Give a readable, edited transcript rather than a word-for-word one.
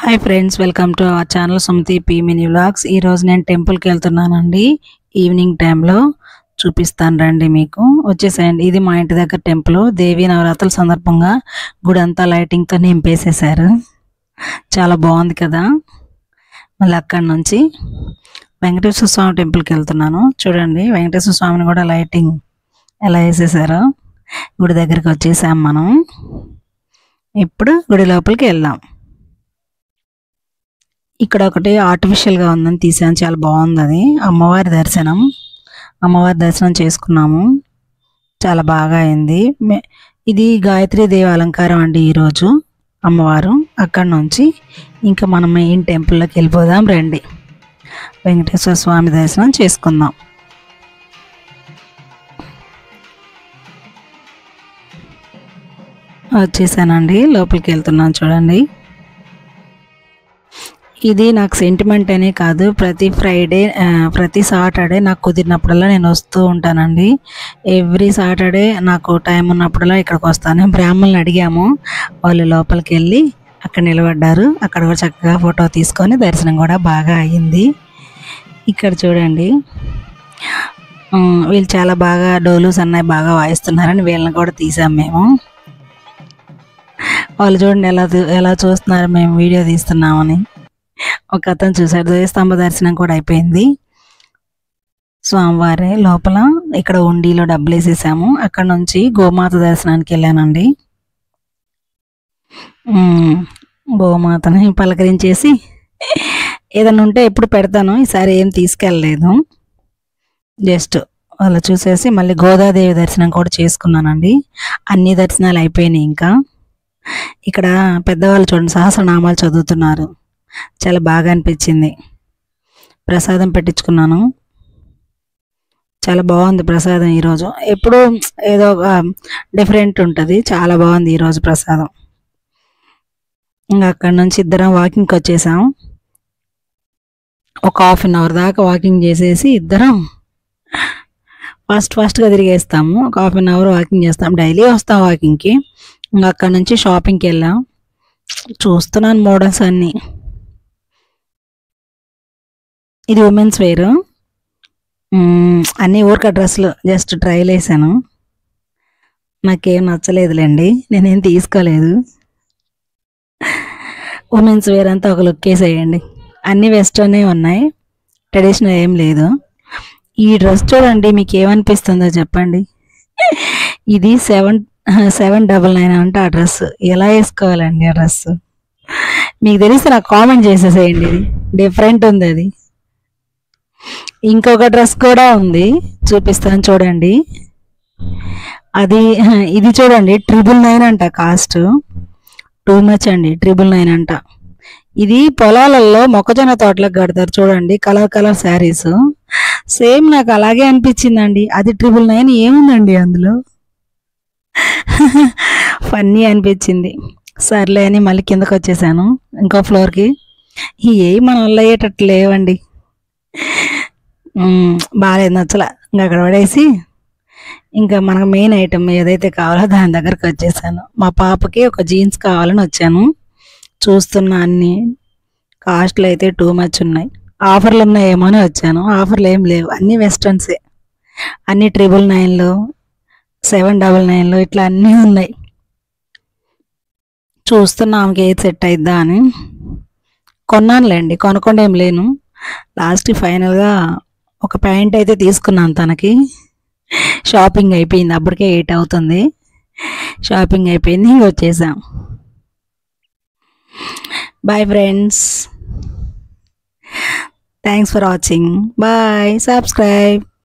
Hi friends, welcome to our channel Sumathi P mini vlogs. ఈరోజు నేను టెంపుల్కి వెళ్తున్నానండి. ఈవినింగ్ టైంలో చూపిస్తాను రండి. మీకు వచ్చేసేయండి. ఇది మా ఇంటి దగ్గర టెంపుల్. దేవీ నవరాత్రుల సందర్భంగా గుడి అంతా లైటింగ్తో నింపేసేసారు. చాలా బాగుంది కదా. మళ్ళీ అక్కడి నుంచి వెంకటేశ్వర స్వామి టెంపుల్కి వెళ్తున్నాను. చూడండి, వెంకటేశ్వర స్వామిని కూడా లైటింగ్ ఎలా వేసేసారో. గుడి దగ్గరికి వచ్చేసాం మనం. ఇప్పుడు గుడి లోపలికి వెళ్దాం. ఇక్కడ ఒకటి ఆర్టిఫిషియల్గా ఉందని తీసాను, చాలా బాగుంది అది. అమ్మవారి దర్శనం చేసుకున్నాము, చాలా బాగా అయింది. ఇది గాయత్రీ దేవి అలంకారం అండి ఈరోజు అమ్మవారు. అక్కడి నుంచి ఇంకా మనం మెయిన్ టెంపుల్లోకి వెళ్ళిపోదాం రండి. వెంకటేశ్వర స్వామి దర్శనం చేసుకుందాం. వచ్చేసానండి, లోపలికి వెళ్తున్నాను. చూడండి, ఇది నాకు సెంటిమెంట్ అనే కాదు, ప్రతి సాటర్డే నాకు కుదిరినప్పుడల్లా నేను వస్తూ ఉంటానండి. ఎవ్రీ సాటర్డే నాకు టైం ఉన్నప్పుడల్లా ఇక్కడికి వస్తాను. బ్రాహ్మణులు అడిగాము, వాళ్ళు లోపలికి వెళ్ళి అక్కడ నిలబడ్డారు. అక్కడ కూడా చక్కగా ఫోటో తీసుకొని దర్శనం కూడా బాగా అయ్యింది. ఇక్కడ చూడండి, వీళ్ళు చాలా బాగా డోలు సన్నాయి బాగా వాయిస్తున్నారని వీళ్ళని కూడా తీసాం మేము. వాళ్ళు చూడండి ఎలా చూస్తున్నారు, మేము వీడియో తీస్తున్నామని. ఒక అతను చూశాడు. ధ్వజస్తంభ దర్శనం కూడా అయిపోయింది. స్వామివారి లోపల ఇక్కడ ఉండిలో డబ్బులు వేసేసాము. అక్కడ నుంచి గోమాత దర్శనానికి వెళ్ళానండి. గోమాతని పలకరించేసి ఏదైనా ఉంటే ఎప్పుడు పెడతాను, ఈసారి ఏం తీసుకెళ్ళలేదు. జస్ట్ అలా చూసేసి మళ్ళీ గోదాదేవి దర్శనం కూడా చేసుకున్నానండి. అన్ని దర్శనాలు అయిపోయినాయి. ఇంకా ఇక్కడ పెద్దవాళ్ళు చూడండి సహస్రనామాలు చదువుతున్నారు, చాలా బాగా అనిపించింది. ప్రసాదం పెట్టించుకున్నాను, చాలా బాగుంది ప్రసాదం ఈరోజు. ఎప్పుడు ఏదో ఒక డిఫరెంట్ ఉంటుంది, చాలా బాగుంది ఈరోజు ప్రసాదం. ఇంకా అక్కడి నుంచి ఇద్దరం వాకింగ్కి వచ్చేసాం. ఒక ½ అవర్ దాకా వాకింగ్ చేసేసి ఇద్దరం ఫాస్ట్గా తిరిగేస్తాము. ఒక ½ అవర్ వాకింగ్ చేస్తాం, డైలీ వస్తాం వాకింగ్కి. ఇంకా అక్కడి నుంచి షాపింగ్కి వెళ్ళాం. చూస్తున్నాను మోడల్స్ అన్నీ. ఇది ఉమెన్స్ వేర్, అన్నీ ఊరిక డ్రెస్సులు జస్ట్ ట్రైల్ వేసాను. నాకేం నచ్చలేదులేండి, నేనేం తీసుకోలేదు. ఉమెన్స్ వేర్ అంతా ఒక లుక్ వేసేయండి. అన్నీ వెస్టర్నే ఉన్నాయి, ట్రెడిషనల్ ఏం లేదు. ఈ డ్రెస్ చూడండి, మీకు ఏమనిపిస్తుందో చెప్పండి. ఇది 799 అంటే ఆ డ్రెస్ ఎలా వేసుకోవాలండి? ఆ డ్రెస్ మీకు తెలిస్తే నాకు కామెంట్ చేసేసేయండి. ఇది డిఫరెంట్ ఉంది. అది ఇంకొక డ్రెస్ కూడా ఉంది, చూపిస్తాను చూడండి. ఇది చూడండి, 999 అంట కాస్ట్. టూ మచ్ అండి, 999 అంట. ఇది పొలాలలో మొక్కజొన్న తోటలకు కడతారు చూడండి, కలర్ శారీస్. సేమ్ నాకు అలాగే అనిపించిందండి. అది 999 ఏముందండి అందులో? ఫన్నీ అనిపించింది. సర్లే అని మళ్ళీ కిందకు వచ్చేసాను, ఇంకో ఫ్లోర్కి. ఏవి మన వల్ల అయ్యేటట్లు లేవండి, బాగాలేదు, నచ్చల. ఇంకా అక్కడ పడేసి ఇంకా మనకు మెయిన్ ఐటమ్ ఏదైతే కావాలో దాని దగ్గరకు వచ్చేసాను. మా పాపకి ఒక జీన్స్ కావాలని వచ్చాను. చూస్తున్నా, అన్ని కాస్ట్లు అయితే టూ మచ్ ఉన్నాయి. ఆఫర్లు ఉన్నాయేమో అని వచ్చాను, ఆఫర్లు ఏం లేవు, అన్నీ వెస్టర్న్సే. అన్నీ 999లో 799లో ఇట్లా అన్నీ ఉన్నాయి. చూస్తున్నా ఆమెకి ఏది సెట్ అయిద్దా అని. కొన్నానులేండి, కొనకుండా ఏం లేను. లాస్ట్కి ఫైనల్గా ఒక ప్యాంట్ అయితే తీసుకున్నాను తనకి. షాపింగ్ అయిపోయింది, అప్పటికే 8 అవుతుంది. షాపింగ్ అయిపోయింది, ఇంక వచ్చేసాం. Bye friends, thanks for watching. Bye, subscribe.